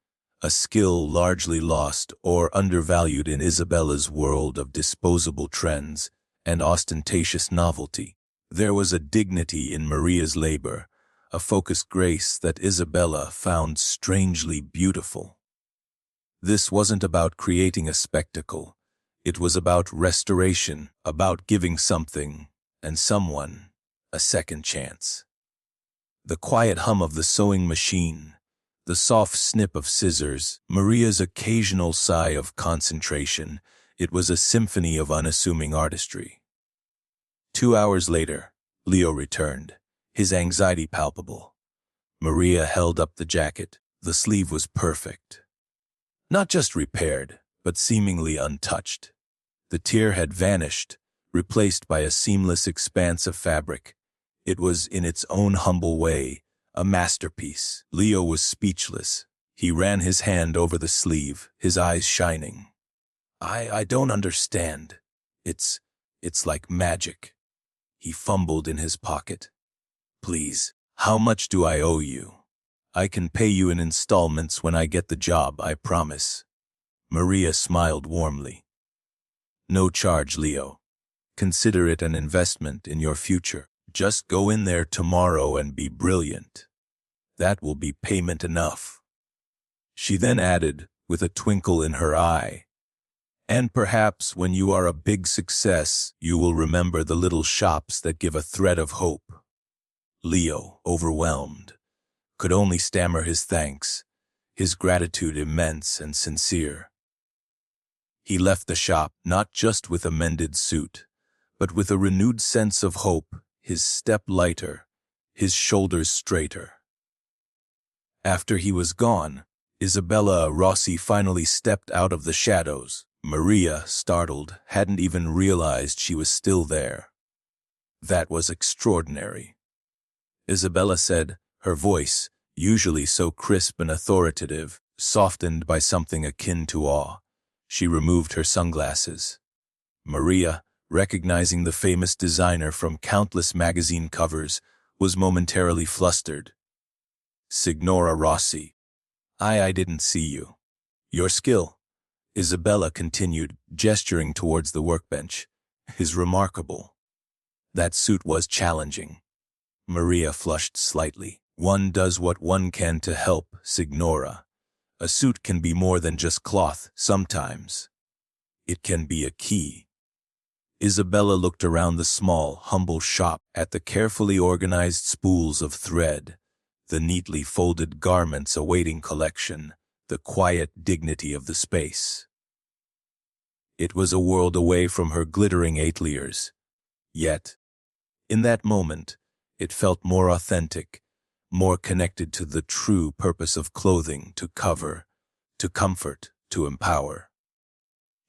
a skill largely lost or undervalued in Isabella's world of disposable trends and ostentatious novelty. There was a dignity in Maria's labor, a focused grace that Isabella found strangely beautiful. This wasn't about creating a spectacle. It was about restoration, about giving something and someone a second chance. The quiet hum of the sewing machine, the soft snip of scissors, Maria's occasional sigh of concentration, it was a symphony of unassuming artistry. 2 hours later, Leo returned, his anxiety palpable. Maria held up the jacket. The sleeve was perfect. Not just repaired, but seemingly untouched. The tear had vanished, replaced by a seamless expanse of fabric. It was, in its own humble way, a masterpiece. Leo was speechless. He ran his hand over the sleeve, his eyes shining. I don't understand. It's like magic." He fumbled in his pocket. "Please, how much do I owe you? I can pay you in installments when I get the job, I promise." Maria smiled warmly. "No charge, Leo. Consider it an investment in your future. Just go in there tomorrow and be brilliant. That will be payment enough." She then added, with a twinkle in her eye, "And perhaps when you are a big success, you will remember the little shops that give a thread of hope." Leo, overwhelmed, could only stammer his thanks, his gratitude immense and sincere. He left the shop not just with a mended suit, but with a renewed sense of hope, his step lighter, his shoulders straighter. After he was gone, Isabella Rossi finally stepped out of the shadows. Maria, startled, hadn't even realized she was still there. "That was extraordinary," Isabella said, her voice, usually so crisp and authoritative, softened by something akin to awe. She removed her sunglasses. Maria, recognizing the famous designer from countless magazine covers, was momentarily flustered. "Signora Rossi, I didn't see you. Your skill," Isabella continued, gesturing towards the workbench, "is remarkable. That suit was challenging. Maria flushed slightly. One does what one can to help, Signora. A suit can be more than just cloth, sometimes. It can be a key. Isabella looked around the small, humble shop at the carefully organized spools of thread, the neatly folded garments awaiting collection, the quiet dignity of the space. It was a world away from her glittering ateliers. Yet, in that moment, it felt more authentic, more connected to the true purpose of clothing: to cover, to comfort, to empower.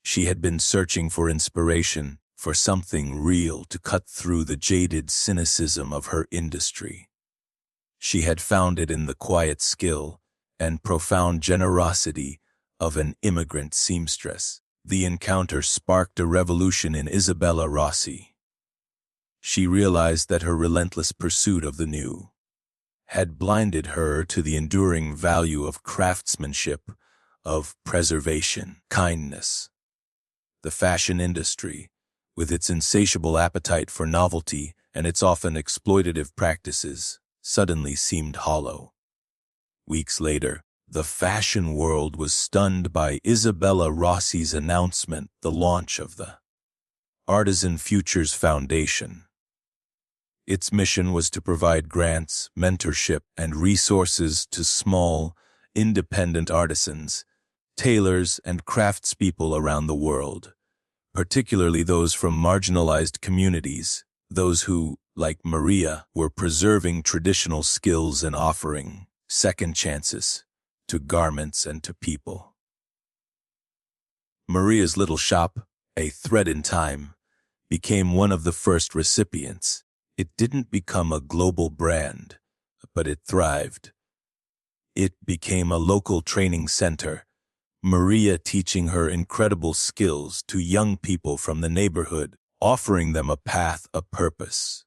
She had been searching for inspiration, for something real to cut through the jaded cynicism of her industry. She had found it in the quiet skill and profound generosity of an immigrant seamstress. The encounter sparked a revolution in Isabella Rossi. She realized that her relentless pursuit of the new had blinded her to the enduring value of craftsmanship, of preservation, kindness. The fashion industry, with its insatiable appetite for novelty and its often exploitative practices, suddenly seemed hollow. Weeks later, the fashion world was stunned by Isabella Rossi's announcement, the launch of the Artisan Futures Foundation. Its mission was to provide grants, mentorship, and resources to small, independent artisans, tailors, and craftspeople around the world, particularly those from marginalized communities, those who, like Maria, were preserving traditional skills and offering second chances to garments and to people. Maria's little shop, a thread in time, became one of the first recipients. It didn't become a global brand, but it thrived. It became a local training center, Maria teaching her incredible skills to young people from the neighborhood, offering them a path, a purpose.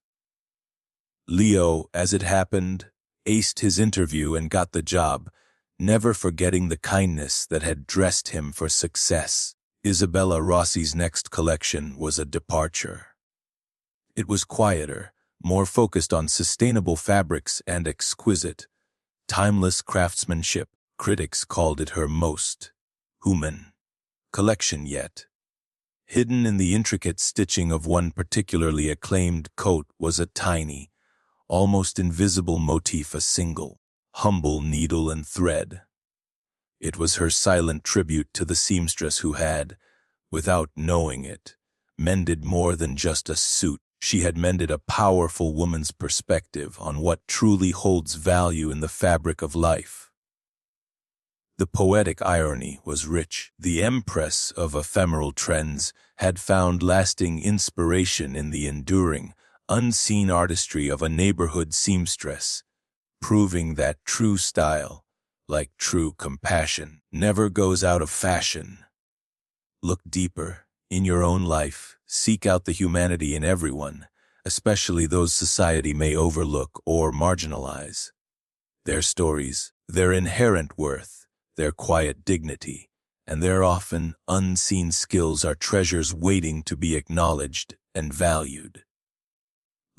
Leo, as it happened, aced his interview and got the job, never forgetting the kindness that had dressed him for success. Isabella Rossi's next collection was a departure. It was quieter, more focused on sustainable fabrics and exquisite, timeless craftsmanship. Critics called it her most human collection yet. Hidden in the intricate stitching of one particularly acclaimed coat was a tiny, almost invisible motif, a single, humble needle and thread. It was her silent tribute to the seamstress who had, without knowing it, mended more than just a suit. She had mended a powerful woman's perspective on what truly holds value in the fabric of life. The poetic irony was rich. The empress of ephemeral trends had found lasting inspiration in the enduring, unseen artistry of a neighborhood seamstress, proving that true style, like true compassion, never goes out of fashion. Look deeper in your own life. Seek out the humanity in everyone, especially those society may overlook or marginalize. Their stories, their inherent worth, their quiet dignity, and their often unseen skills are treasures waiting to be acknowledged and valued.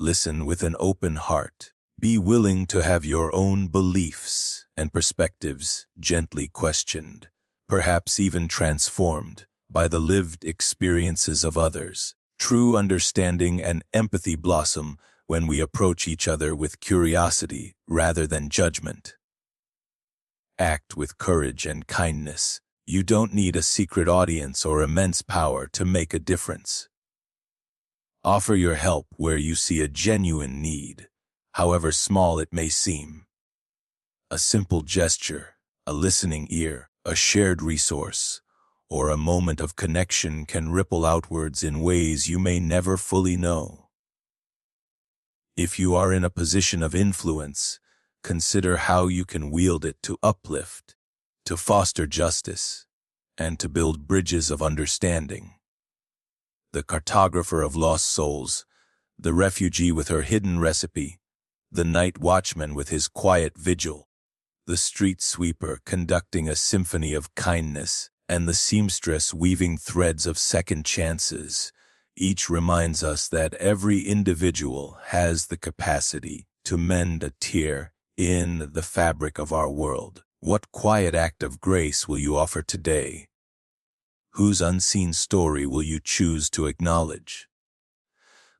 Listen with an open heart. Be willing to have your own beliefs and perspectives gently questioned, perhaps even transformed by the lived experiences of others. True understanding and empathy blossom when we approach each other with curiosity rather than judgment. Act with courage and kindness. You don't need a secret audience or immense power to make a difference. Offer your help where you see a genuine need, however small it may seem. A simple gesture, a listening ear, a shared resource, or a moment of connection can ripple outwards in ways you may never fully know. If you are in a position of influence, consider how you can wield it to uplift, to foster justice, and to build bridges of understanding. The cartographer of lost souls, the refugee with her hidden recipe, the night watchman with his quiet vigil, the street sweeper conducting a symphony of kindness, and the seamstress weaving threads of second chances. Each reminds us that every individual has the capacity to mend a tear in the fabric of our world. What quiet act of grace will you offer today? Whose unseen story will you choose to acknowledge?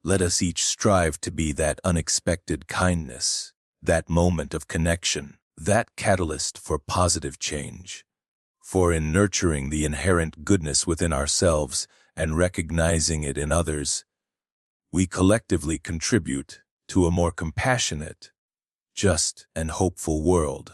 Let us each strive to be that unexpected kindness, that moment of connection, that catalyst for positive change. For in nurturing the inherent goodness within ourselves and recognizing it in others, we collectively contribute to a more compassionate, just, and hopeful world.